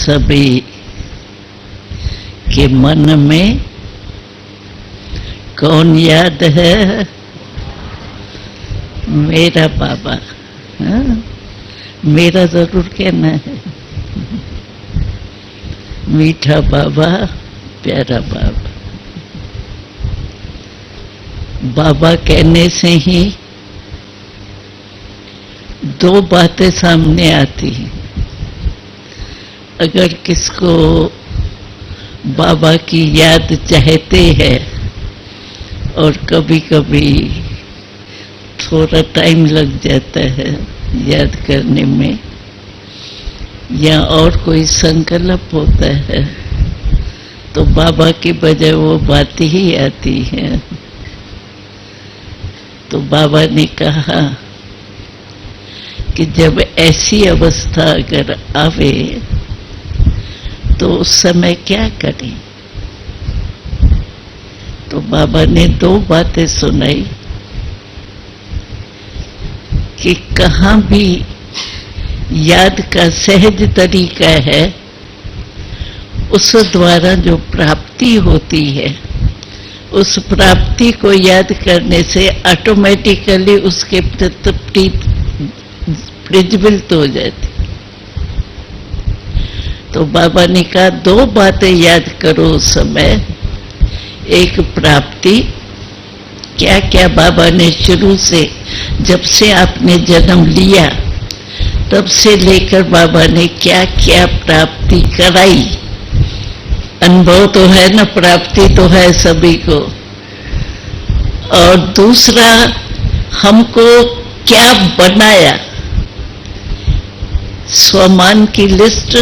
सभी के मन में कौन याद है? मेरा बाबा। हाँ? मेरा जरूर कहना है। मीठा बाबा, प्यारा बाबा। बाबा कहने से ही दो बातें सामने आती हैं। अगर किसको बाबा की याद चाहते हैं और कभी कभी थोड़ा टाइम लग जाता है याद करने में, या और कोई संकल्प होता है, तो बाबा की बजाय वो बात ही आती है। तो बाबा ने कहा कि जब ऐसी अवस्था अगर आवे तो उस समय क्या करें? तो बाबा ने दो बातें सुनाई कि कहाँ भी याद का सहज तरीका है, उस द्वारा जो प्राप्ति होती है, उस प्राप्ति को याद करने से ऑटोमेटिकली उसके प्रति प्रज्वलित हो जाती। तो बाबा ने कहा दो बातें याद करो उस समय। एक प्राप्ति, क्या क्या बाबा ने शुरू से, जब से आपने जन्म लिया तब से लेकर बाबा ने क्या क्या प्राप्ति कराई। अनुभव तो है ना, प्राप्ति तो है सभी को। और दूसरा, हमको क्या बनाया। स्वमान की लिस्ट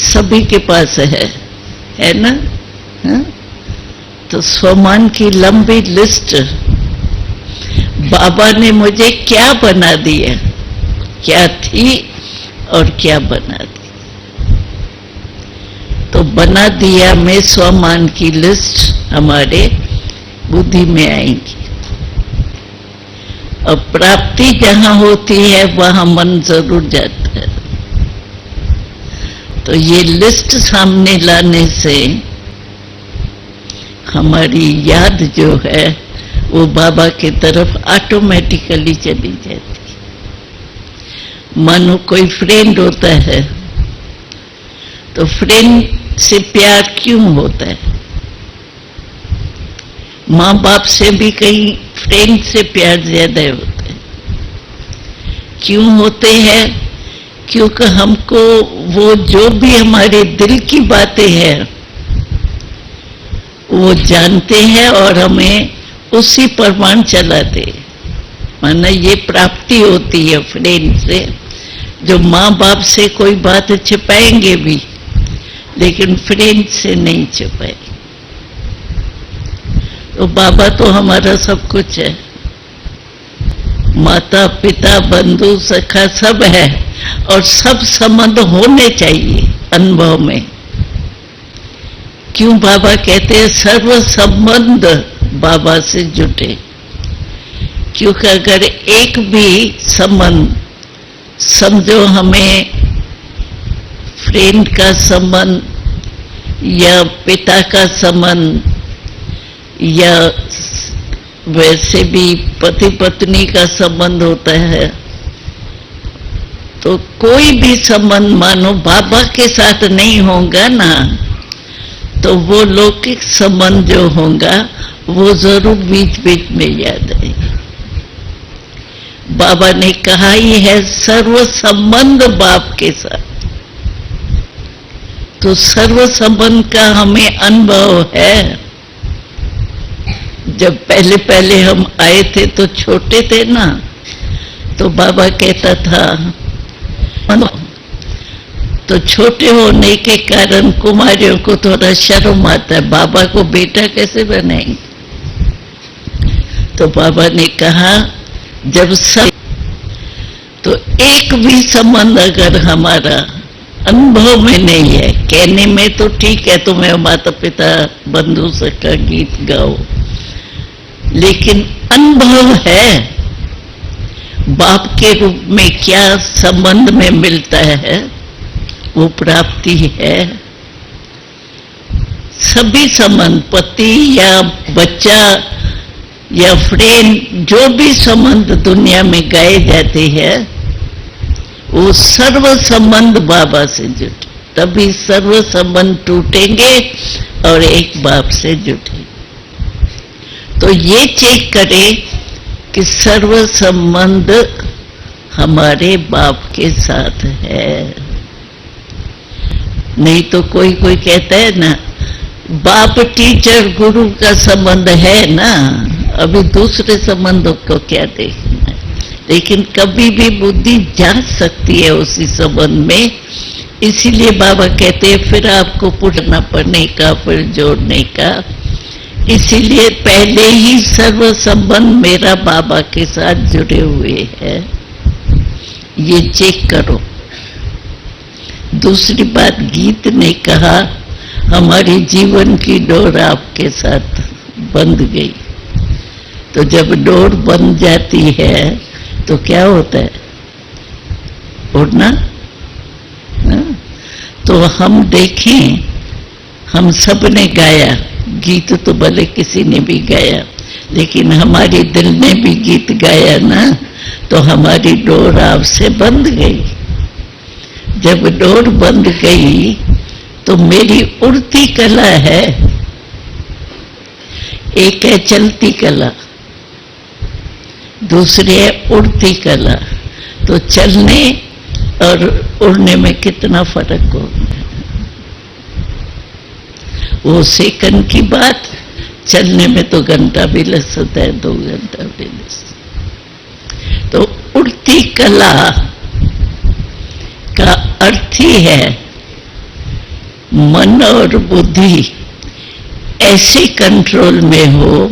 सभी के पास है ना? हा? तो स्वमान की लंबी लिस्ट, बाबा ने मुझे क्या बना दिया, क्या थी और क्या बना दी। तो बना दिया में स्वमान की लिस्ट हमारे बुद्धि में आएंगी। और प्राप्ति जहां होती है वहां मन जरूर जाता है। तो ये लिस्ट सामने लाने से हमारी याद जो है वो बाबा की तरफ ऑटोमेटिकली चली जाती है। मानो कोई फ्रेंड होता है, तो फ्रेंड से प्यार क्यों होता है? माँ बाप से भी कहीं फ्रेंड से प्यार ज्यादा होता है। क्यों होते हैं? क्योंकि हमको वो जो भी हमारे दिल की बातें हैं वो जानते हैं और हमें उसी प्रमाण चलाते। माना ये प्राप्ति होती है फ्रेंड से, जो माँ बाप से कोई बात छिपाएंगे भी लेकिन फ्रेंड से नहीं छिपाए। तो बाबा तो हमारा सब कुछ है, माता पिता बंधु सखा सब है, और सब संबंध होने चाहिए अनुभव में। क्यों बाबा कहते हैं सर्व संबंध बाबा से जुटे? क्योंकि अगर एक भी संबंध, समझो हमें फ्रेंड का संबंध या पिता का संबंध या वैसे भी पति पत्नी का संबंध होता है, तो कोई भी संबंध मानो बाबा के साथ नहीं होगा ना, तो वो लौकिक संबंध जो होगा वो जरूर बीच बीच में याद आएगा। बाबा ने कहा ही है सर्व संबंध बाप के साथ। तो सर्व संबंध का हमें अनुभव है। जब पहले पहले हम आए थे तो छोटे थे ना, तो बाबा कहता था, तो छोटे होने के कारण कुमारियों को थोड़ा शर्म आता है, बाबा को बेटा कैसे बनाएंगे। तो बाबा ने कहा जब सब, तो एक भी संबंध अगर हमारा अनुभव में नहीं है, कहने में तो ठीक है तुम्हें माता पिता बंधु सखा गीत गाओ, लेकिन अनुभव है बाप के रूप में क्या संबंध में मिलता है वो प्राप्ति है। सभी संबंध, पति या बच्चा या फ्रेंड, जो भी संबंध दुनिया में गाए जाते हैं, वो सर्व संबंध बाबा से जुटे, तभी सर्व संबंध टूटेंगे और एक बाप से जुटेंगे। तो ये चेक करें कि सर्व संबंध हमारे बाप के साथ है। नहीं तो कोई कोई कहता है ना, बाप टीचर गुरु का संबंध है ना, अभी दूसरे संबंधों को क्या देखना है। लेकिन कभी भी बुद्धि जा सकती है उसी संबंध में, इसीलिए बाबा कहते हैं फिर आपको पुटना पड़ने का, फिर जोड़ने का। इसीलिए पहले ही सर्व संबंध मेरा बाबा के साथ जुड़े हुए हैं, ये चेक करो। दूसरी बात, गीत ने कहा हमारी जीवन की डोर आपके साथ बंध गई। तो जब डोर बंध जाती है तो क्या होता है? उड़ना। तो हम देखें, हम सब ने गाया गीत, तो भले किसी ने भी गाया, लेकिन हमारे दिल ने भी गीत गाया ना, तो हमारी डोर आपसे बंध गई। जब डोर बंध गई तो मेरी उड़ती कला है, एक है चलती कला, दूसरी है उड़ती कला। तो चलने और उड़ने में कितना फर्क हो? वो सेकंड की बात, चलने में तो घंटा भी लग सकता है, 2 घंटा भी लग सकता। तो उड़ती कला का अर्थ ही है मन और बुद्धि ऐसे कंट्रोल में हो,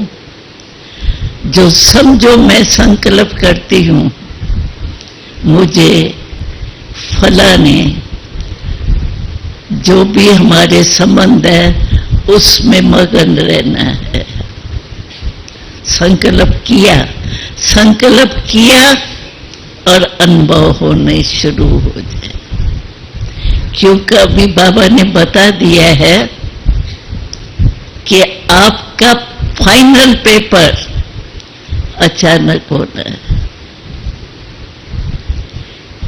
जो समझो मैं संकल्प करती हूं मुझे फलाने, जो भी हमारे संबंध है उसमें मगन रहना है। संकल्प किया और अनुभव होने शुरू हो जाए। क्योंकि अभी बाबा ने बता दिया है कि आपका फाइनल पेपर अचानक होना है।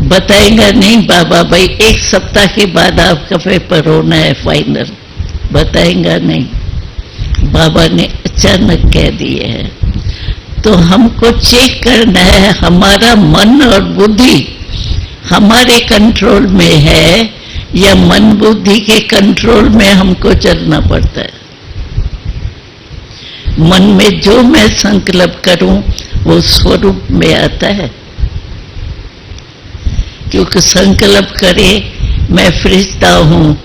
बताएगा नहीं बाबा, भाई 1 सप्ताह के बाद आपका पेपर होना है फाइनल, बताएगा नहीं। बाबा ने अचानक कह दिया है। तो हमको चेक करना है हमारा मन और बुद्धि हमारे कंट्रोल में है या मन बुद्धि के कंट्रोल में हमको चलना पड़ता है। मन में जो मैं संकल्प करूं वो स्वरूप में आता है। क्योंकि संकल्प करे मैं फरिश्ता हूं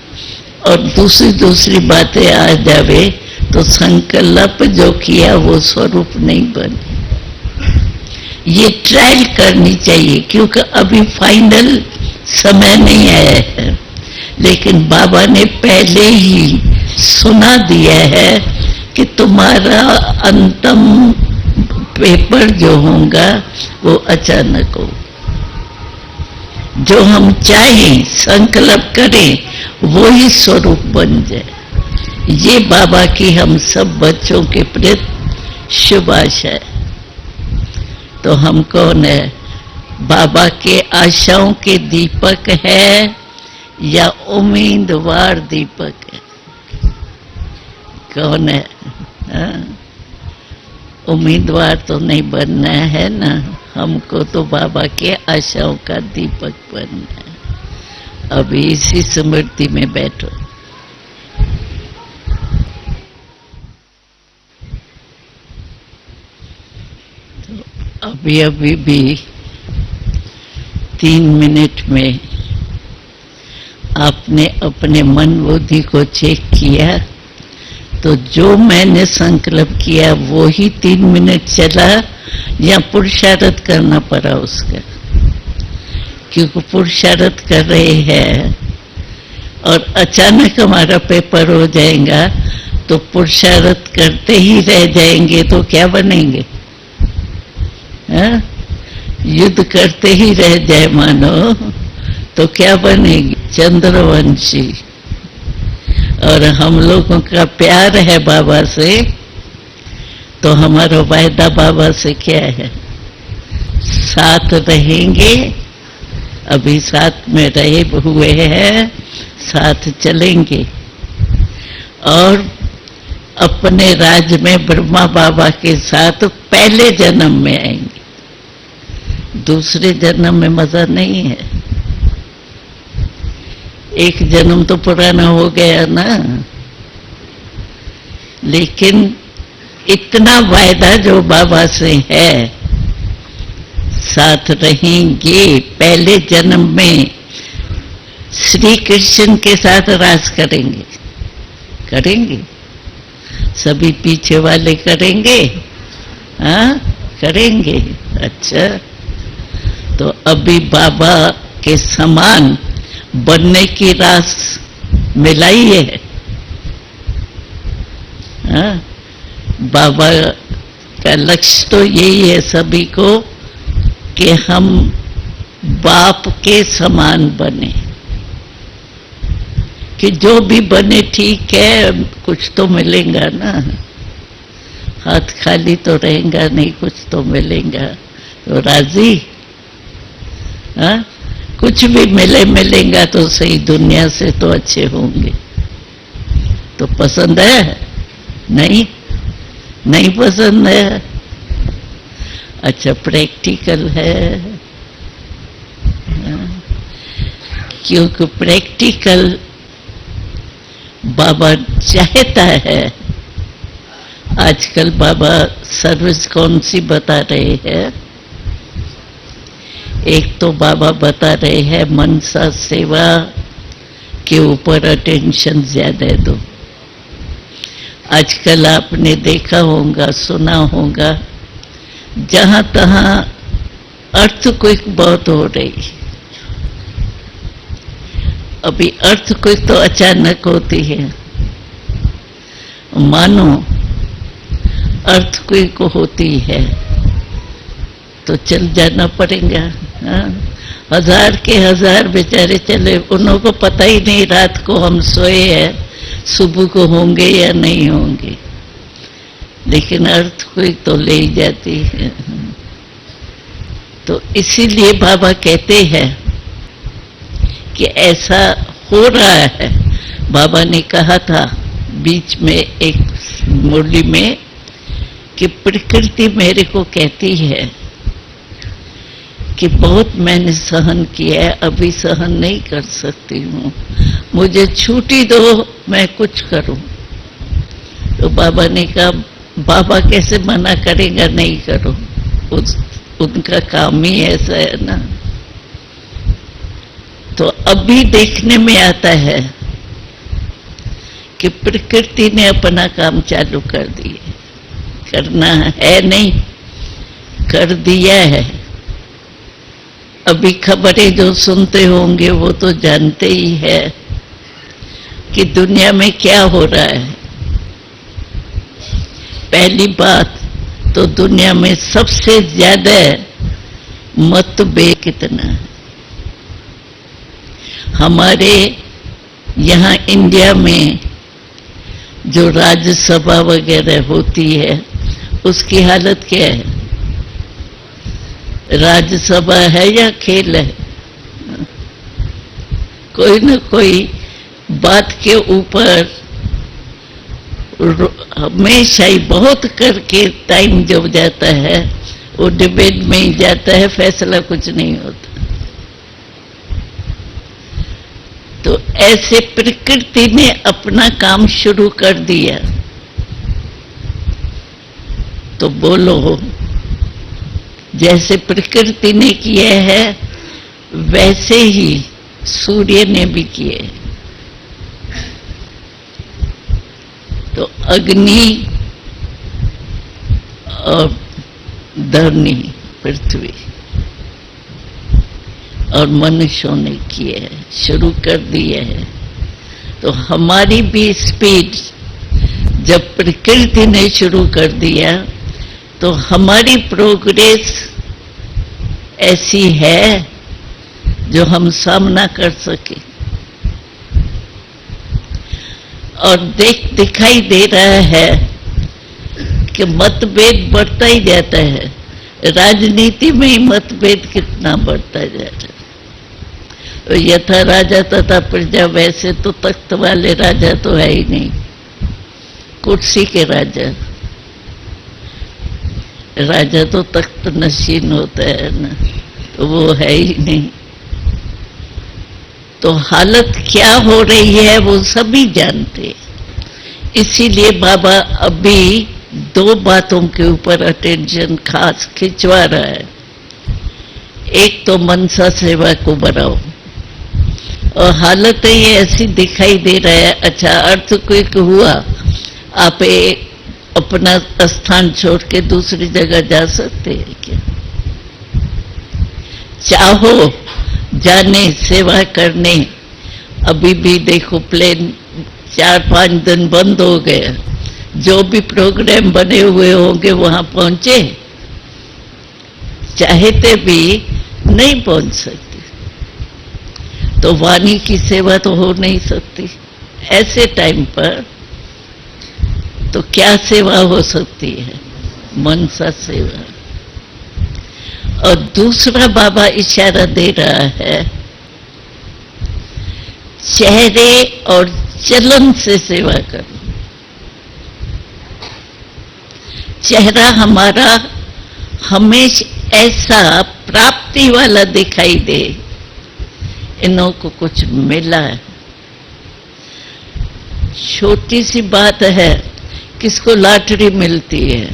और दूसरी बातें आ जावे तो संकल्प जो किया वो स्वरूप नहीं बने। ये ट्रायल करनी चाहिए, क्योंकि अभी फाइनल समय नहीं आया है, लेकिन बाबा ने पहले ही सुना दिया है कि तुम्हारा अंतिम पेपर जो होगा वो अचानक हो। जो हम चाहें संकल्प करें वो ही स्वरूप बन जाए। ये बाबा की हम सब बच्चों के प्रति शुभ आशा है। तो हम कौन है? बाबा के आशाओं के दीपक है या उम्मीदवार दीपक है? कौन है? उम्मीदवार तो नहीं बनना है ना, हमको तो बाबा के आशाओं का दीपक बनना है। अभी इसी स्मृति में बैठो। तो अभी भी 3 मिनट में आपने अपने मन बुद्धि को चेक किया, तो जो मैंने संकल्प किया वो ही 3 मिनट चला या पुरुषार्थ करना पड़ा उसका? क्योंकि पुरुषार्थ कर रहे हैं और अचानक हमारा पेपर हो जाएगा तो पुरुषार्थ करते ही रह जाएंगे तो क्या बनेंगे? युद्ध करते ही रह जाए मानो तो क्या बनेगी? चंद्रवंशी। और हम लोगों का प्यार है बाबा से, तो हमारा वायदा बाबा से क्या है? साथ रहेंगे, अभी साथ में रहे हुए हैं, साथ चलेंगे और अपने राज्य में ब्रह्मा बाबा के साथ पहले जन्म में आएंगे। दूसरे जन्म में मजा नहीं है। एक जन्म तो पुराना हो गया ना, लेकिन इतना वायदा जो बाबा से है, साथ रहेंगे। पहले जन्म में श्री कृष्ण के साथ राज करेंगे, करेंगे सभी पीछे वाले करेंगे, हाँ करेंगे। अच्छा, तो अभी बाबा के समान बनने की रास मिलाई है। हाँ, बाबा का लक्ष्य तो यही है सभी को कि हम बाप के समान बने, कि जो भी बने ठीक है, कुछ तो मिलेगा ना, हाथ खाली तो रहेगा नहीं, कुछ तो मिलेगा। तो राजी? हाँ, कुछ भी मिलेगा तो सही, दुनिया से तो अच्छे होंगे। तो पसंद है? नहीं, नहीं पसंद है। अच्छा, प्रैक्टिकल है, क्योंकि प्रैक्टिकल बाबा चाहता है। आजकल बाबा सर्विस कौन सी बता रहे हैं? एक तो बाबा बता रहे हैं मनसा सेवा के ऊपर अटेंशन ज्यादा दो। आजकल आपने देखा होगा, सुना होगा, जहां तहां अर्थक्वेक बहुत हो रही। अभी अर्थक्वेक तो अचानक होती है, मानो अर्थक्वेक होती है तो चल जाना पड़ेगा। हाँ? हजार के हजार बेचारे चले, उन्हों को पता ही नहीं रात को हम सोए हैं सुबह को होंगे या नहीं होंगे, लेकिन अर्थक्वेक तो ले ही जाती है। तो इसीलिए बाबा कहते हैं कि ऐसा हो रहा है। बाबा ने कहा था बीच में एक मुरली में कि प्रकृति मेरे को कहती है कि बहुत मैंने सहन किया है, अभी सहन नहीं कर सकती हूँ, मुझे छुट्टी दो, मैं कुछ करूं। तो बाबा ने कहा, बाबा कैसे मना करेगा नहीं करो, उनका काम ही ऐसा है ना। तो अभी देखने में आता है कि प्रकृति ने अपना काम चालू कर दिया, करना है नहीं, कर दिया है। अभी खबरें जो सुनते होंगे वो तो जानते ही है कि दुनिया में क्या हो रहा है। पहली बात तो दुनिया में सबसे ज्यादा मतभेद कितना है। हमारे यहाँ इंडिया में जो राज्यसभा वगैरह होती है उसकी हालत क्या है? राज्यसभा है या खेल है? कोई न कोई बात के ऊपर हमेशा ही बहुत करके टाइम जब जाता है वो डिबेट में ही जाता है, फैसला कुछ नहीं होता। तो ऐसे प्रकृति ने अपना काम शुरू कर दिया। तो बोलो, जैसे प्रकृति ने किया है वैसे ही सूर्य ने भी किए। तो अग्नि और धरनी पृथ्वी और मनुष्यों ने किए है, शुरू कर दिए है। तो हमारी भी स्पीड जब प्रकृति ने शुरू कर दिया तो हमारी प्रोग्रेस ऐसी है जो हम सामना कर सके। और दिखाई दे रहा है कि मतभेद बढ़ता ही जाता है। राजनीति में ही मतभेद कितना बढ़ता जा रहा है। यथा राजा तथा प्रजा, वैसे तो तख्त वाले राजा तो है ही नहीं, कुर्सी के राजा। राजा तो तख्त नशीन होता है ना, तो वो है ही नहीं। तो हालत क्या हो रही है वो सभी जानते। इसीलिए बाबा अभी दो बातों के ऊपर अटेंशन खास खिंचवा रहा है। एक तो मनसा सेवा को बढ़ाओ, और हालत ये ऐसी दिखाई दे रहा है। अच्छा, अर्थक्वेक हुआ, आप अपना स्थान छोड़ के दूसरी जगह जा सकते हैं क्या? चाहो जाने सेवा करने, अभी भी देखो प्लेन 4-5 दिन बंद हो गए। जो भी प्रोग्राम बने हुए होंगे वहां पहुंचे, चाहते भी नहीं पहुंच सकते। तो वाणी की सेवा तो हो नहीं सकती। ऐसे टाइम पर तो क्या सेवा हो सकती है? मनसा सेवा। और दूसरा बाबा इशारा दे रहा है, चेहरे और चलन से सेवा करो। चेहरा हमारा हमेशा ऐसा प्राप्ति वाला दिखाई दे, इन्हों को कुछ मिला है। छोटी सी बात है, किसको लॉटरी मिलती है,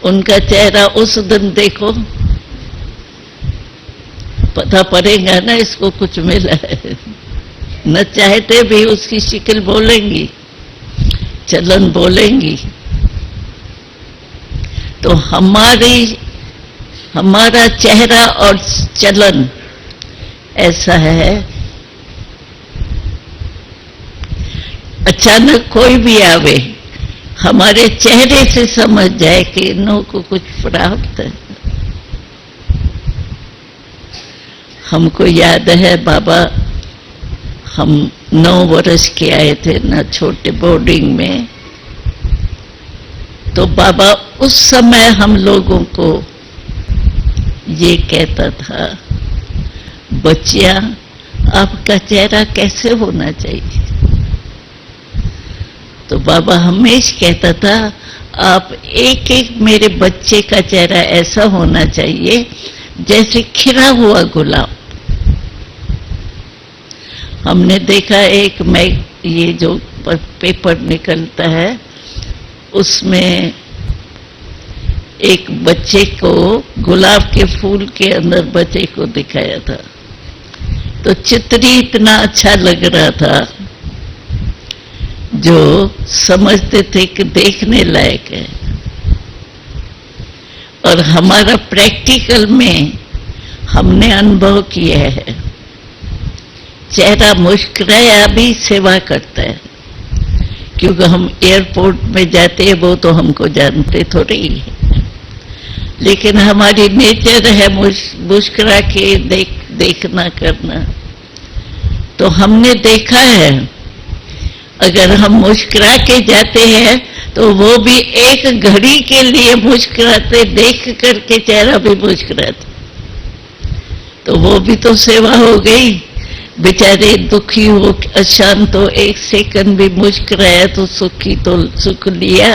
उनका चेहरा उस दिन देखो, पता पड़ेगा ना इसको कुछ मिला है। न चाहते भी उसकी शक्ल बोलेंगी, चलन बोलेंगी। तो हमारा चेहरा और चलन ऐसा है, अचानक कोई भी आवे, हमारे चेहरे से समझ जाए कि इन्हों को कुछ प्राप्त है। हमको याद है बाबा, हम 9 वर्ष के आए थे ना छोटे बोर्डिंग में, तो बाबा उस समय हम लोगों को ये कहता था, बच्चियां आपका चेहरा कैसे होना चाहिए? तो बाबा हमेशा कहता था, आप एक एक मेरे बच्चे का चेहरा ऐसा होना चाहिए जैसे खिला हुआ गुलाब। हमने देखा एक ये जो पेपर निकलता है उसमें एक बच्चे को गुलाब के फूल के अंदर बच्चे को दिखाया था, तो चित्र ही इतना अच्छा लग रहा था जो समझते थे कि देखने लायक है। और हमारा प्रैक्टिकल में हमने अनुभव किया है, चेहरा मुस्कुराया भी सेवा करता है। क्योंकि हम एयरपोर्ट में जाते हैं वो तो हमको जानते थोड़ी है, लेकिन हमारी नेचर है मुस्कुरा के देखना करना। तो हमने देखा है, अगर हम मुस्कुरा के जाते हैं तो वो भी एक घड़ी के लिए मुस्कुराते, देख करके चेहरा भी मुस्कुराते, तो वो भी तो सेवा हो गई। बेचारे दुखी हो, अशांत हो, एक सेकंड भी मुस्कुराया तो सुखी तो सुख लिया।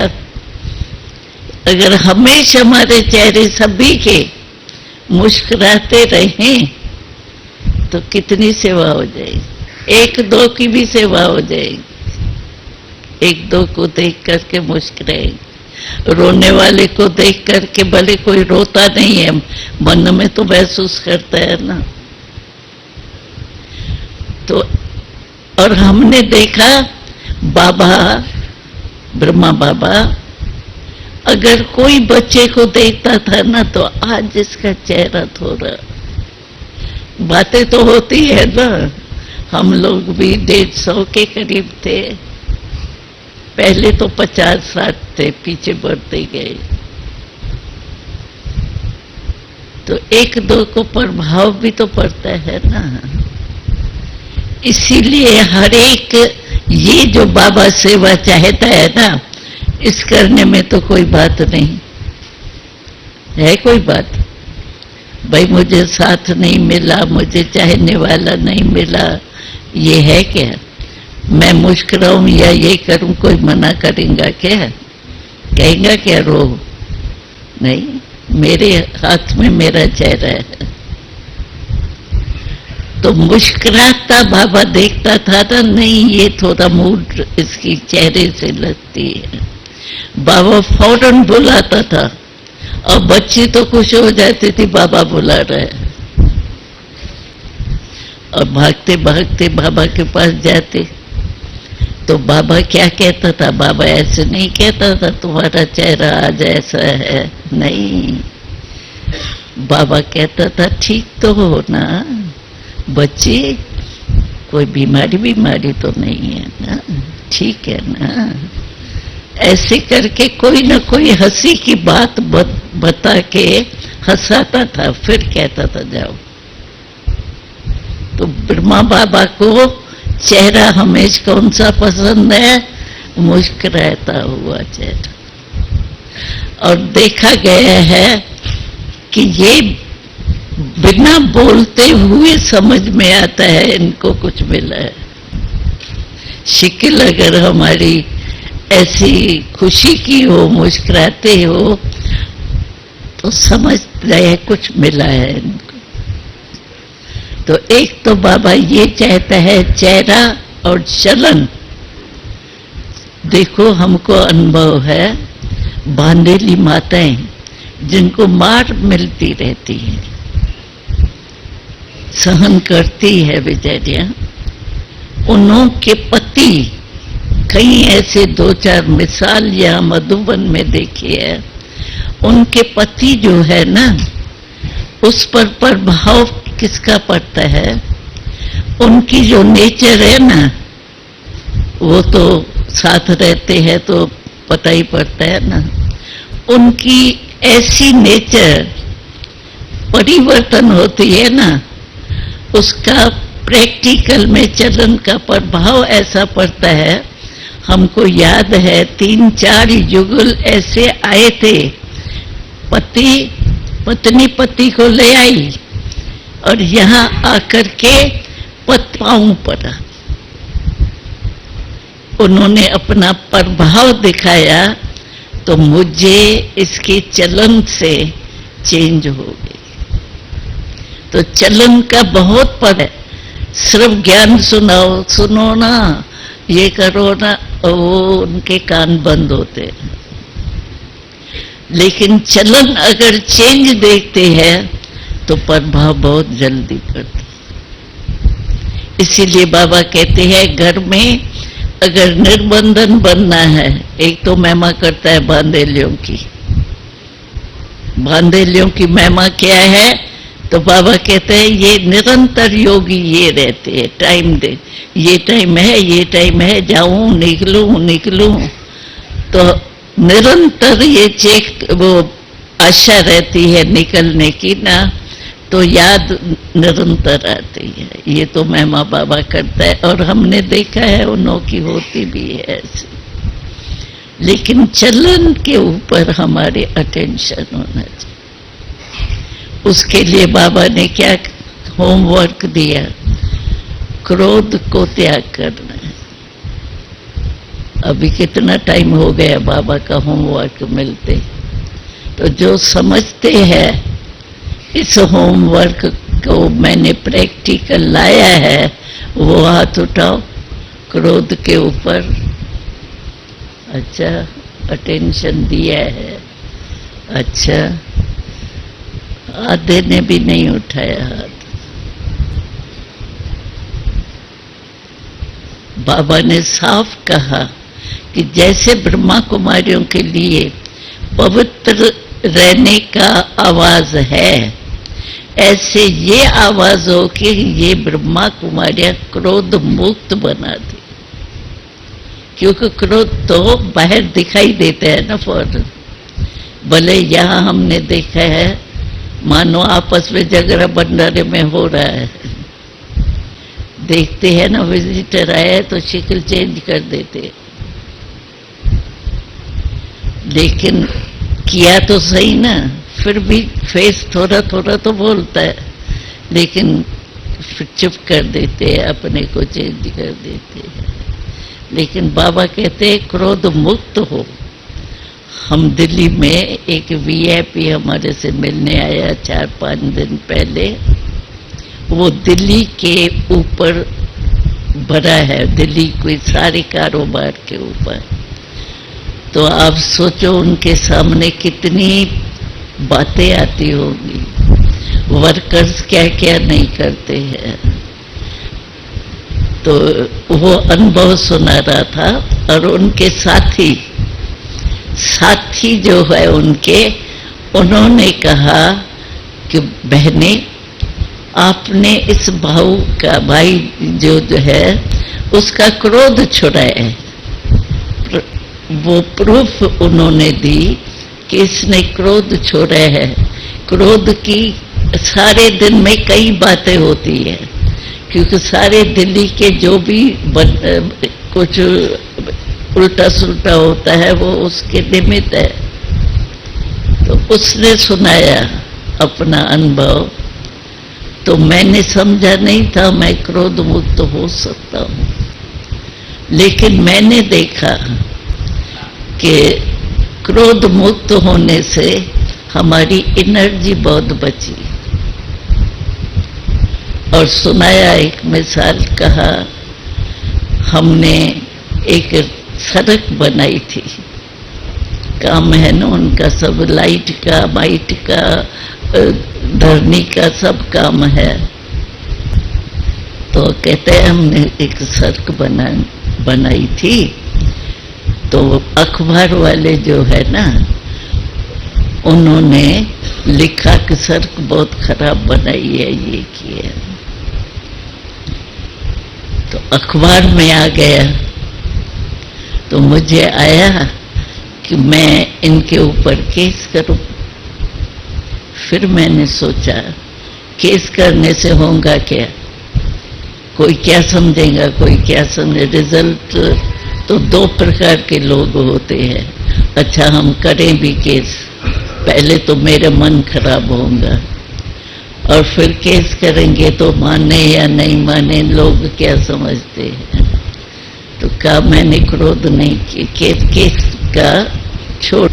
अगर हमेशा हमारे चेहरे सभी के मुस्कुराते रहें तो कितनी सेवा हो जाएगी। 1-2 की भी सेवा हो जाएगी। 1-2 को देख करके मुस्कुराएगी। रोने वाले को देख करके, भले कोई रोता नहीं है, मन में तो महसूस करता है ना। तो और हमने देखा बाबा, ब्रह्मा बाबा अगर कोई बच्चे को देखता था ना, तो आज इसका चेहरा थोड़ा, बातें तो होती है ना, हम लोग भी 150 के करीब थे, पहले तो 50-60 थे, पीछे बढ़ते गए। तो एक दो को प्रभाव भी तो पड़ता है ना। इसीलिए हर एक ये जो बाबा सेवा चाहता है ना, इस करने में तो कोई बात नहीं है। कोई बात भाई मुझे साथ नहीं मिला, मुझे चाहने वाला नहीं मिला, ये है क्या? मैं मुस्कुराऊं या ये करूं, कोई मना करेगा क्या? कहेगा क्या रो? नहीं, मेरे हाथ में मेरा चेहरा है। तो मुस्कुराता बाबा देखता था ना, नहीं ये थोड़ा मूड इसकी चेहरे से लगती है, बाबा फौरन बुलाता था। और बच्ची तो खुश हो जाती थी, बाबा बुला रहे। और भागते भागते बाबा के पास जाते तो बाबा क्या कहता था? बाबा ऐसे नहीं कहता था तुम्हारा चेहरा आज ऐसा है, नहीं, बाबा कहता था ठीक तो हो ना बच्ची, कोई बीमारी तो नहीं है ना, ठीक है ना। ऐसे करके कोई ना कोई हंसी की बात बता के हंसाता था, फिर कहता था जाओ। तो ब्रह्मा बाबा को चेहरा हमेशा कौन सा पसंद है? मुस्कुराता हुआ चेहरा। और देखा गया है कि ये बिना बोलते हुए समझ में आता है इनको कुछ मिला है। शक्ल अगर हमारी ऐसी खुशी की हो, मुस्कुराते हो, तो समझ रहे कुछ मिला है इनको। तो एक तो बाबा ये चाहता है चेहरा और चलन। देखो हमको अनुभव है, बांधेली माताएं जिनको मार मिलती रहती है, सहन करती है बेचारियां, उन्हों के पति, कई ऐसे दो चार मिसाल यहाँ मधुबन में देखी है, उनके पति जो है ना, उस पर प्रभाव किसका पड़ता है? उनकी जो नेचर है ना, वो तो साथ रहते हैं तो पता ही पड़ता है ना। उनकी ऐसी नेचर परिवर्तन होती है ना, उसका प्रैक्टिकल में चलन का प्रभाव ऐसा पड़ता है। हमको याद है 3-4 युगल ऐसे आए थे, पत्नी पति को ले आई और यहाँ आकर के पांव पड़ा। उन्होंने अपना प्रभाव दिखाया तो मुझे इसके चलन से चेंज हो गई। तो चलन का बहुत पर है, सिर्फ ज्ञान सुनो ना, ये करो ना, वो उनके कान बंद होते हैं। लेकिन चलन अगर चेंज देखते हैं तो प्रभाव बहुत जल्दी पड़ता। इसीलिए बाबा कहते हैं घर में अगर निर्बंधन बनना है, एक तो महिमा करता है बांधेलियों की महिमा क्या है? तो बाबा कहते हैं ये निरंतर योगी ये रहते हैं, टाइम दे, ये टाइम है, जाऊं निकलूं, तो निरंतर ये चेक वो आशा रहती है निकलने की ना, तो याद निरंतर आती है। ये तो महिमा बाबा करता है और हमने देखा है उन्हों की होती भी है ऐसी। लेकिन चलन के ऊपर हमारे अटेंशन होना चाहिए। उसके लिए बाबा ने क्या होमवर्क दिया? क्रोध को त्याग करना है। अभी कितना टाइम हो गया बाबा का होमवर्क मिलते, तो जो समझते हैं इस होमवर्क को मैंने प्रैक्टिकल लाया है, वो हाथ उठाओ क्रोध के ऊपर। अच्छा, अटेंशन दिया है। अच्छा, आधे ने भी नहीं उठाया हाथ। बाबा ने साफ कहा कि जैसे ब्रह्मा कुमारियों के लिए पवित्र रहने का आवाज है, ऐसे ये आवाज हो कि ये ब्रह्मा कुमारियां क्रोध मुक्त बना दी। क्योंकि क्रोध तो बाहर दिखाई देता है ना फौरन। भले यहाँ हमने देखा है मानो आपस में झगड़ा भंडारे में हो रहा है। देखते हैं ना, विजिटर आया तो शक्ल चेंज कर देते, लेकिन किया तो सही ना, फिर भी फेस थोड़ा थोड़ा तो बोलता है, लेकिन फिर चुप कर देते हैं, अपने को चेंज कर देते हैं। लेकिन बाबा कहते हैं क्रोध मुक्त हो। हम दिल्ली में एक वीआईपी हमारे से मिलने आया 4-5 दिन पहले, वो दिल्ली के ऊपर बड़ा है, दिल्ली कोई सारे कारोबार के ऊपर। तो आप सोचो उनके सामने कितनी बातें आती होंगी, वर्कर्स क्या क्या नहीं करते हैं। तो वो अनुभव सुना रहा था, और उनके साथी जो है उनके, उन्होंने कहा कि बहने, आपने इस भाई जो है उसका क्रोध छुड़ाया है। वो प्रूफ उन्होंने दी कि इसने क्रोध छोड़ा है। क्रोध की सारे दिन में कई बातें होती है, क्योंकि सारे दिल्ली के जो भी कुछ उल्टा सुल्टा होता है वो उसके निमित्त है। तो उसने सुनाया अपना अनुभव, तो मैंने समझा नहीं था मैं क्रोध मुक्त हो सकता हूँ, लेकिन मैंने देखा कि क्रोध मुक्त होने से हमारी एनर्जी बहुत बची। और सुनाया एक मिसाल, कहा हमने एक सड़क बनाई थी, काम है ना उनका, सब लाइट का, माइट का, धरनी का सब काम है। तो कहते हैं हमने एक सड़क बनाई थी, तो अखबार वाले जो है ना, उन्होंने लिखा कि सड़क बहुत खराब बनाई है, ये किया। तो अखबार में आ गया, तो मुझे आया कि मैं इनके ऊपर केस करूं। फिर मैंने सोचा केस करने से होगा क्या, कोई क्या समझेगा, कोई क्या समझे। रिजल्ट तो 2 प्रकार के लोग होते हैं। अच्छा हम करें भी केस, पहले तो मेरा मन खराब होगा, और फिर केस करेंगे तो माने या नहीं माने, लोग क्या समझते हैं। तो कहा मैंने क्रोध नहीं किया, केस का छोड़।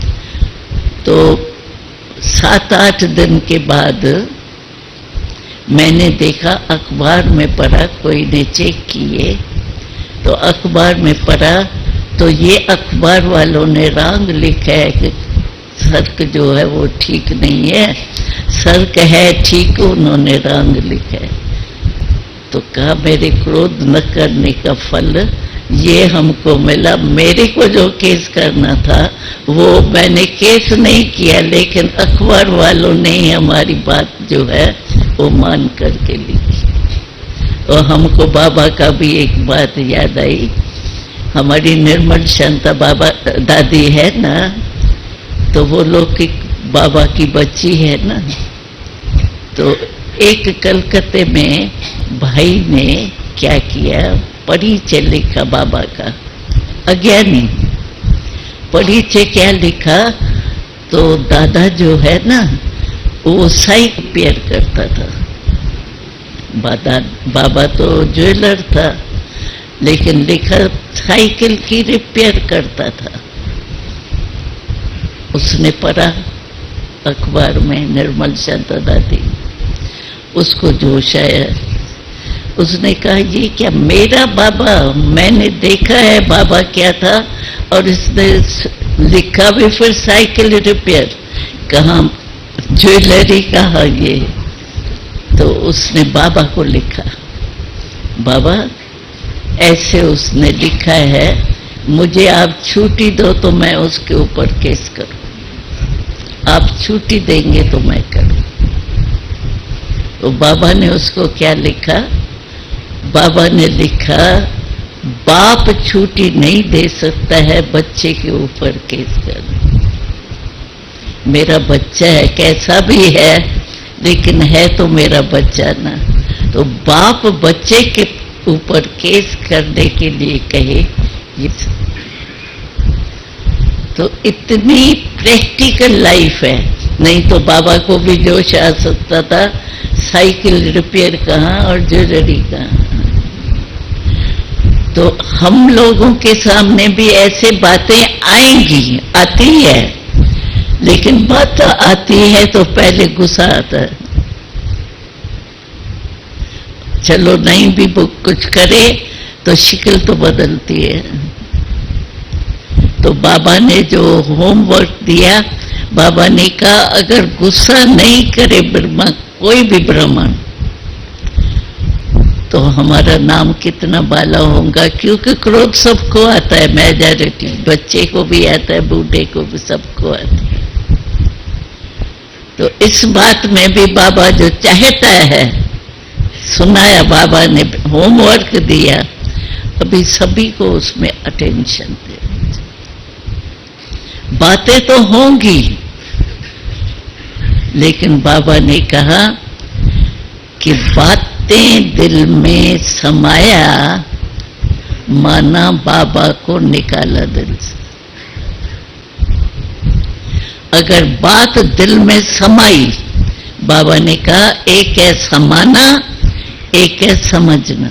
तो 7-8 दिन के बाद मैंने देखा, अखबार में पढ़ा, कोई ने चेक किए, तो अखबार में पढ़ा तो ये अखबार वालों ने रॉन्ग लिखा है कि सड़क जो है वो ठीक नहीं है, सड़क है ठीक, उन्होंने रॉन्ग लिखा है। तो कहा मेरे क्रोध न करने का फल ये हमको मिला। मेरे को जो केस करना था वो मैंने केस नहीं किया, लेकिन अखबार वालों ने हमारी बात जो है वो मान करके लिखी। और हमको बाबा का भी एक बात याद आई, हमारी निर्मल शांता बाबा दादी है ना, तो वो लोग की बाबा की बच्ची है ना। तो एक कलकत्ते में भाई ने क्या किया, परिचय लिखा बाबा का, अज्ञानी परिचय क्या लिखा, तो दादा जो है ना वो साइकिल रिपेयर करता था। बाबा तो ज्वेलर था, लेकिन लिखा साइकिल की रिपेयर करता था। उसने पढ़ा अखबार में निर्मल शांता दादी, उसको जोश आया। उसने कहा ये क्या, मेरा बाबा, मैंने देखा है बाबा क्या था, और इसने लिखा भी फिर साइकिल रिपेयर, कहाँ ज्वेलरी कहाँ ये। तो उसने बाबा को लिखा, बाबा ऐसे उसने लिखा है, मुझे आप छुट्टी दो तो मैं उसके ऊपर केस करूं, आप छुट्टी देंगे तो मैं करूं। तो बाबा ने उसको क्या लिखा, बाबा ने लिखा बाप छुट्टी नहीं दे सकता है बच्चे के ऊपर केस कर। मेरा बच्चा है, कैसा भी है, लेकिन है तो मेरा बच्चा ना। तो बाप बच्चे के ऊपर केस करने के लिए कहे, ये तो इतनी प्रैक्टिकल लाइफ है। नहीं तो बाबा को भी जोश आ सकता था, साइकिल रिपेयर कहाँ और ज्वेलरी कहाँ। तो हम लोगों के सामने भी ऐसे बातें आएंगी, आती है, लेकिन बात आती है तो पहले गुस्सा आता है। चलो नहीं भी वो कुछ करे तो शक्ल तो बदलती है। तो बाबा ने जो होमवर्क दिया, बाबा ने कहा अगर गुस्सा नहीं करे ब्रह्मा, कोई भी ब्राह्मण, तो हमारा नाम कितना बाला होगा। क्योंकि क्रोध सबको आता है, मेजॉरिटी, बच्चे को भी आता है, बूढ़े को भी, सबको आता है। तो इस बात में भी बाबा जो चाहता है, सुनाया बाबा ने, होमवर्क दिया, अभी सभी को उसमें अटेंशन दे। बातें तो होंगी, लेकिन बाबा ने कहा कि बातें दिल में समाया, माना बाबा को निकाला दिल से। अगर बात दिल में समाई, बाबा ने कहा एक है समाना, एक है समझना।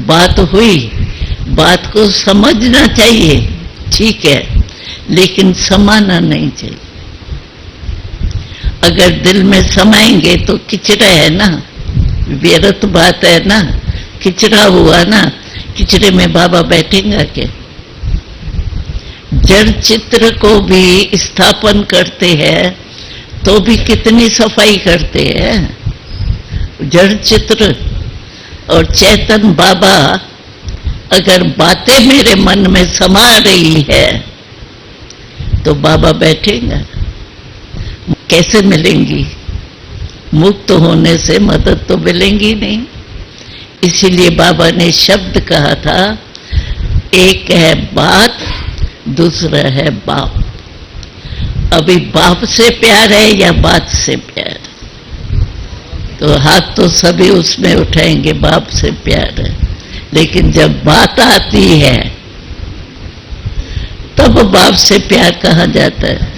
बात हुई, बात को समझना चाहिए, ठीक है, लेकिन समाना नहीं चाहिए। अगर दिल में समाएंगे तो किचड़ा है ना, व्यर्थ बात है ना, किचड़ा हुआ ना, किचड़े में बाबा बैठेंगे क्या? जड़ चित्र को भी स्थापन करते हैं तो भी कितनी सफाई करते हैं। जड़ चित्र और चेतन बाबा, अगर बातें मेरे मन में समा रही है तो बाबा बैठेगा। कैसे मिलेंगी? मुक्त होने से मदद तो मिलेंगी नहीं। इसीलिए बाबा ने शब्द कहा था, एक है बात, दूसरा है बाप। अभी बाप से प्यार है या बात से प्यार? तो हाथ तो सभी उसमें उठाएंगे, बाप से प्यार है। लेकिन जब बात आती है तब बाप से प्यार कहा जाता है।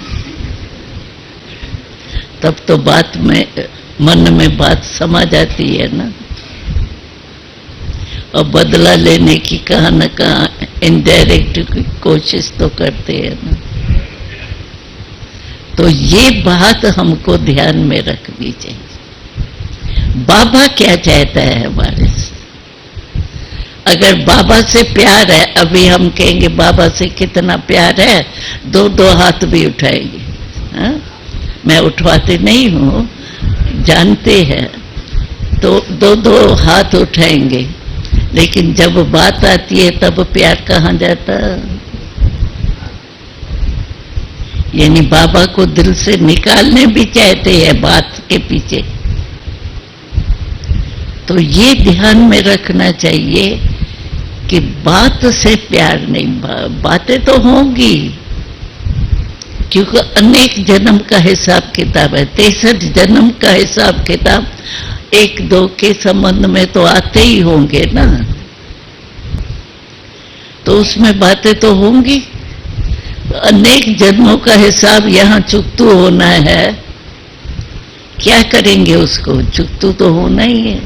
तब तो बात में, मन में बात समा जाती है ना। और बदला लेने की कहाँ न कहाँ इनडायरेक्ट की कोशिश तो करते हैं ना। तो ये बात हमको ध्यान में रखनी चाहिए। बाबा क्या चाहता है हमारे से? अगर बाबा से प्यार है, अभी हम कहेंगे बाबा से कितना प्यार है, दो दो हाथ भी उठाएंगे। हाँ? मैं उठवाते नहीं हूं, जानते हैं, तो दो दो हाथ उठाएंगे। लेकिन जब बात आती है तब प्यार कहाँ जाता? यानी बाबा को दिल से निकालने भी चाहते हैं बात के पीछे। तो ये ध्यान में रखना चाहिए कि बात से प्यार नहीं, बातें तो होंगी, क्योंकि अनेक जन्म का हिसाब किताब है। 63 जन्म का हिसाब किताब एक दो के संबंध में तो आते ही होंगे ना। तो उसमें बातें तो होंगी। अनेक जन्मों का हिसाब यहाँ चुकतू होना है, क्या करेंगे उसको? चुकतू तो होना ही है।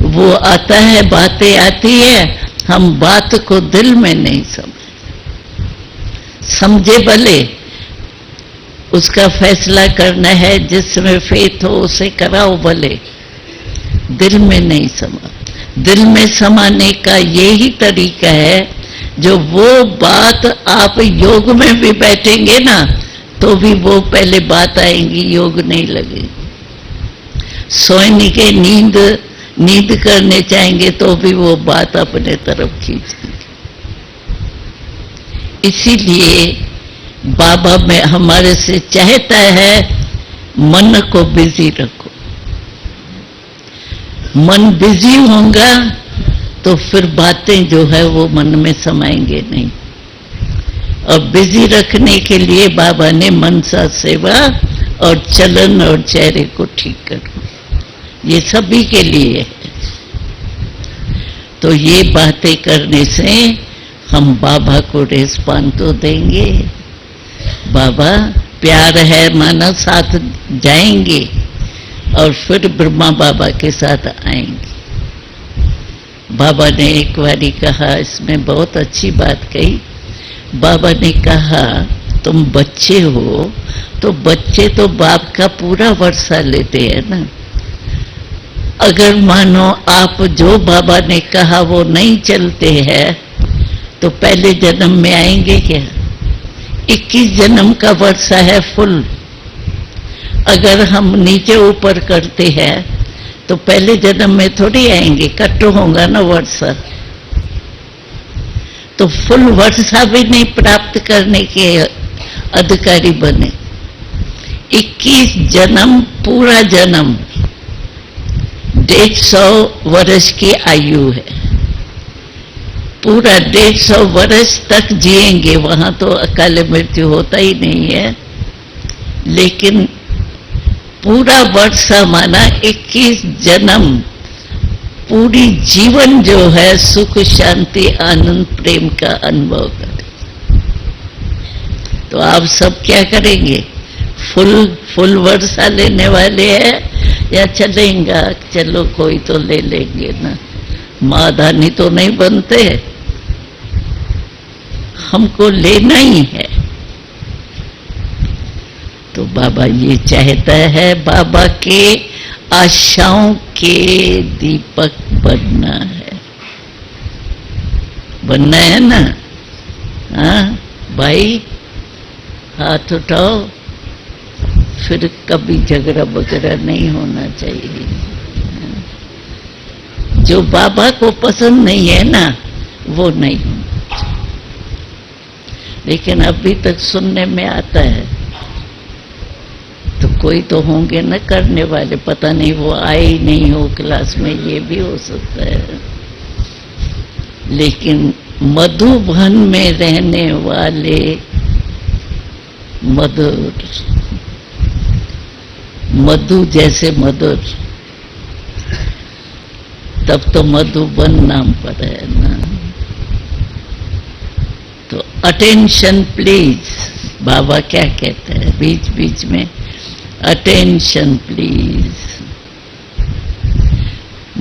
वो आता है, बातें आती है, हम बात को दिल में नहीं समझे भले, उसका फैसला करना है, जिसमें फेथ हो उसे कराओ भले, दिल में नहीं समा। दिल में समाने का यही तरीका है, जो वो बात आप योग में भी बैठेंगे ना तो भी वो पहले बात आएंगी, योग नहीं लगेगी। सोने के नींद करने चाहेंगे तो भी वो बात अपने तरफ खींचेंगे। इसीलिए बाबा में हमारे से चाहता है मन को बिजी रखो। मन बिजी होगा तो फिर बातें जो है वो मन में समाएंगे नहीं। और बिजी रखने के लिए बाबा ने मनसा सेवा और चलन और चेहरे को ठीक करो, ये सभी के लिए है। तो ये बातें करने से हम बाबा को रिस्पॉन्स तो देंगे, बाबा प्यार है माना साथ जाएंगे और फिर ब्रह्मा बाबा के साथ आएंगे। बाबा ने एक बारी कहा, इसमें बहुत अच्छी बात कही। बाबा ने कहा तुम बच्चे हो तो बच्चे तो बाप का पूरा वर्षा लेते हैं ना। अगर मानो आप जो बाबा ने कहा वो नहीं चलते हैं तो पहले जन्म में आएंगे क्या? 21 जन्म का वर्षा है फुल। अगर हम नीचे ऊपर करते हैं तो पहले जन्म में थोड़ी आएंगे, कट होगा ना वर्षा। तो फुल वर्षा भी नहीं प्राप्त करने के अधिकारी बने। 21 जन्म, पूरा जन्म 150 वर्ष की आयु है। पूरा 150 वर्ष तक जिएंगे, वहां तो अकाल मृत्यु होता ही नहीं है। लेकिन पूरा वर्षा माना 21 जन्म, पूरी जीवन जो है सुख शांति आनंद प्रेम का अनुभव करें। तो आप सब क्या करेंगे? फुल वर्षा लेने वाले हैं या चलेंगे? चलो कोई तो ले लेंगे ना, माधानी तो नहीं बनते, हमको लेना ही है। तो बाबा ये चाहता है, बाबा के आशाओं के दीपक बनना है, बनना है ना? हाँ भाई, हाथ उठाओ, फिर कभी झगड़ा वगैरह नहीं होना चाहिए। जो बाबा को पसंद नहीं है ना वो नहीं होना चाहिए। लेकिन अभी तक सुनने में आता है तो कोई तो होंगे न करने वाले, पता नहीं वो आए ही नहीं हो क्लास में, ये भी हो सकता है। लेकिन मधुबन में रहने वाले मधुर, मधु जैसे मधुर, तब तो मधुबन नाम पर है ना। तो अटेंशन प्लीज, बाबा क्या कहते हैं बीच बीच में, अटेंशन प्लीज।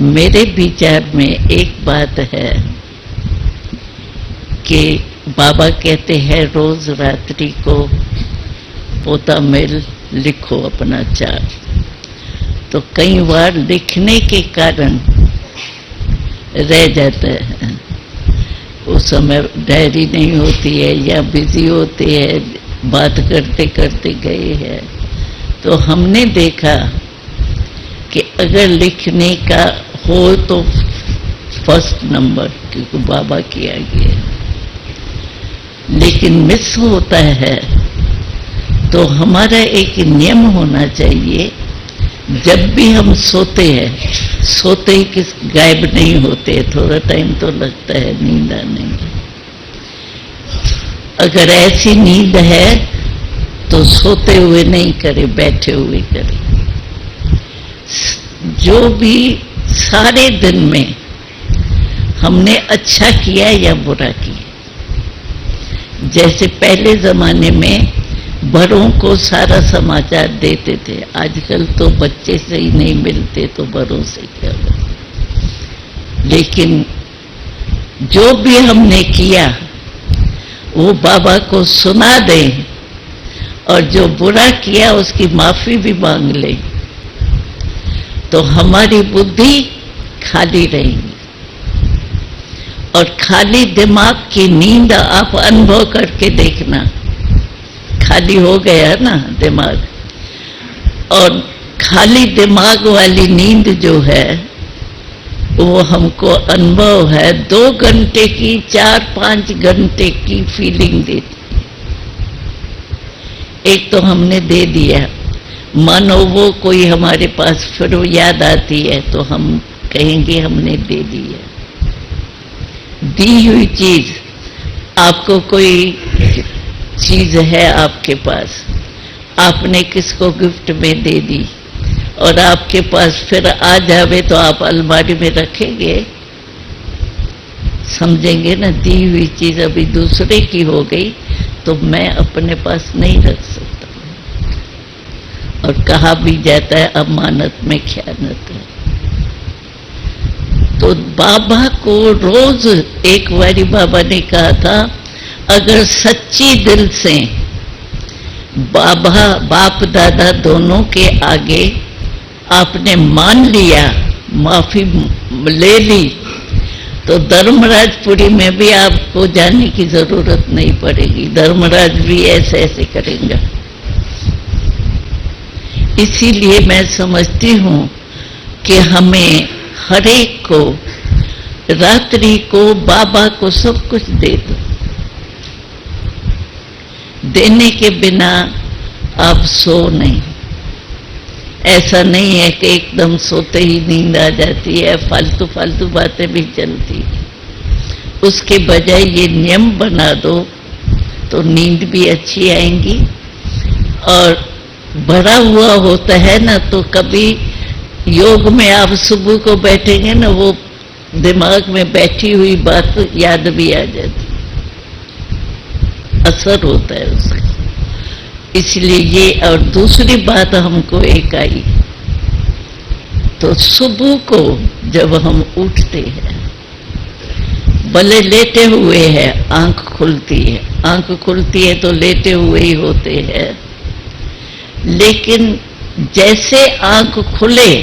मेरे विचार में एक बात है कि बाबा कहते हैं रोज रात्रि को पोता मेल लिखो अपना चार। तो कई बार लिखने के कारण रह जाता है, उस समय डायरी नहीं होती है या बिजी होती है, बात करते करते गए हैं। तो हमने देखा कि अगर लिखने का हो तो फर्स्ट नंबर, क्योंकि बाबा किया गया, लेकिन मिस होता है। तो हमारा एक नियम होना चाहिए, जब भी हम सोते हैं, सोते ही किस गायब नहीं होते, थोड़ा टाइम तो लगता है नींद आने में। अगर ऐसी नींद है तो सोते हुए नहीं करे, बैठे हुए करे। जो भी सारे दिन में हमने अच्छा किया या बुरा किया, जैसे पहले जमाने में बड़ों को सारा समाचार देते थे, आजकल तो बच्चे से ही नहीं मिलते तो बड़ों से क्या होगा। लेकिन जो भी हमने किया वो बाबा को सुना दें, और जो बुरा किया उसकी माफी भी मांग ले, तो हमारी बुद्धि खाली रहेगी। और खाली दिमाग की नींद आप अनुभव करके देखना, खाली हो गया ना दिमाग, और खाली दिमाग वाली नींद जो है वो हमको अनुभव है 2 घंटे की, 4-5 घंटे की फीलिंग देती। एक तो हमने दे दिया, मानो वो कोई हमारे पास फिर याद आती है तो हम कहेंगे हमने दे दिया। दी हुई चीज, आपको कोई चीज है आपके पास आपने किसको गिफ्ट में दे दी और आपके पास फिर आ जावे तो आप अलमारी में रखेंगे? समझेंगे ना, दी हुई चीज अभी दूसरे की हो गई तो मैं अपने पास नहीं रख सकता। और कहा भी जाता है अमानत में ख़यानत है। तो बाबा को रोज, एक बारी बाबा ने कहा था, अगर सच्ची दिल से बाबा बाप दादा दोनों के आगे आपने मान लिया, माफी ले ली, तो धर्मराजपुरी में भी आपको जाने की जरूरत नहीं पड़ेगी। धर्मराज भी ऐसे ऐसे करेंगे। इसीलिए मैं समझती हूँ कि हमें हर एक को, रात्रि को बाबा को सब कुछ दे दो। देने के बिना आप सो नहीं। ऐसा नहीं है कि एकदम सोते ही नींद आ जाती है, फालतू फालतू बातें भी चलती है। उसके बजाय ये नियम बना दो तो नींद भी अच्छी आएंगी। और भरा हुआ होता है ना, तो कभी योग में आप सुबह को बैठेंगे ना, वो दिमाग में बैठी हुई बात याद भी आ जाती, असर होता है उसका। इसलिए ये, और दूसरी बात हमको एक आई, तो सुबह को जब हम उठते हैं, भले लेटे हुए हैं, आंख खुलती है, आंख खुलती है तो लेटे हुए ही होते हैं, लेकिन जैसे आंख खुले,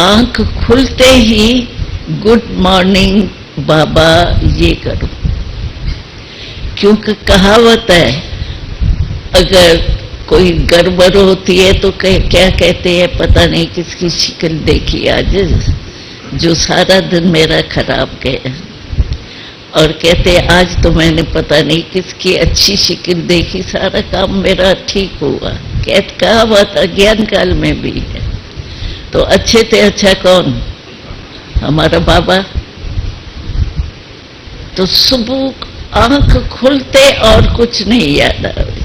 आंख खुलते ही गुड मॉर्निंग बाबा ये करो। क्योंकि कहावत है, अगर कोई गड़बड़ होती है तो क्या कहते हैं, पता नहीं किसकी शक्ल देखी आज, जो सारा दिन मेरा खराब गया, और कहते हैं आज तो मैंने पता नहीं किसकी अच्छी शक्ल देखी, सारा काम मेरा ठीक हुआ। कहावत अज्ञान काल में भी है। तो अच्छे थे अच्छा कौन? हमारा बाबा। तो सुबह आंख खुलते और कुछ नहीं याद आ रही,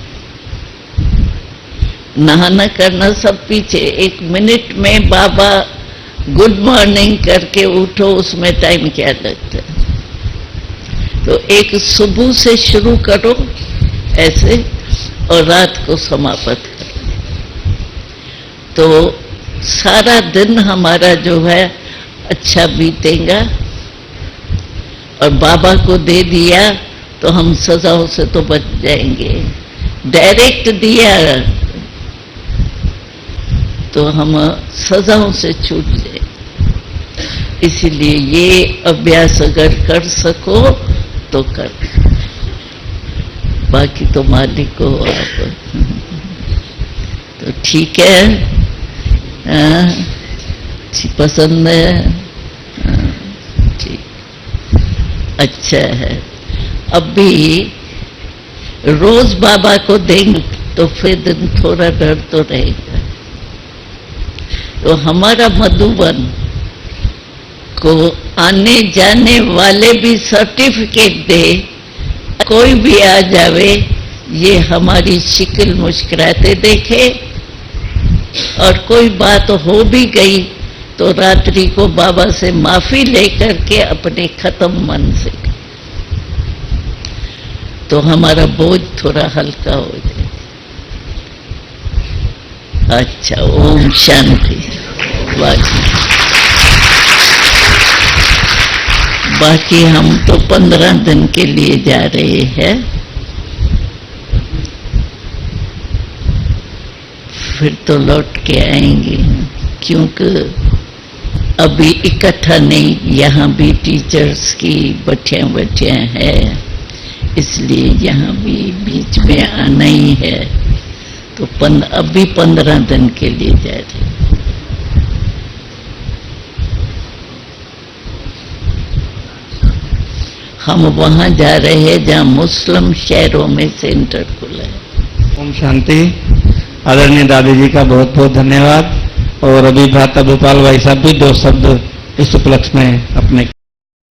नहाना करना सब पीछे, 1 मिनट में बाबा गुड मॉर्निंग करके उठो, उसमें टाइम क्या लगता है? तो एक सुबह से शुरू करो ऐसे, और रात को समाप्त करो, तो सारा दिन हमारा जो है अच्छा बीतेगा। और बाबा को दे दिया तो हम सजाओं से तो बच जाएंगे। डायरेक्ट दिया तो हम सजाओं से छूट जाए। इसलिए ये अभ्यास अगर कर सको तो कर, बाकी तो मालिक हो आप। तो ठीक है, पसंद है, ठीक, अच्छा है। अब भी रोज बाबा को देंगे तो फिर दिन थोड़ा डर तो रहेगा। तो हमारा मधुबन को आने जाने वाले भी सर्टिफिकेट दे, कोई भी आ जावे, ये हमारी शिकल मुस्कुराते देखे। और कोई बात हो भी गई तो रात्रि को बाबा से माफी लेकर के अपने खत्म मन से, तो हमारा बोझ थोड़ा हल्का हो जाए। अच्छा, ओम शांति। बाकी हम तो 15 दिन के लिए जा रहे हैं, फिर तो लौट के आएंगे, क्योंकि अभी इकट्ठा नहीं, यहाँ भी टीचर्स की बच्चियाँ हैं, इसलिए यहाँ भी बीच में आना ही है। तो अभी 15 दिन के लिए जा रहे हैं। हम वहाँ जा रहे हैं जहाँ मुस्लिम शहरों में सेंटर खुला है। ओम शांति। आदरणीय दादी जी का बहुत बहुत धन्यवाद। और अभी भ्राता भोपाल भाई साहब भी 2 शब्द इस उपलक्ष्य में अपने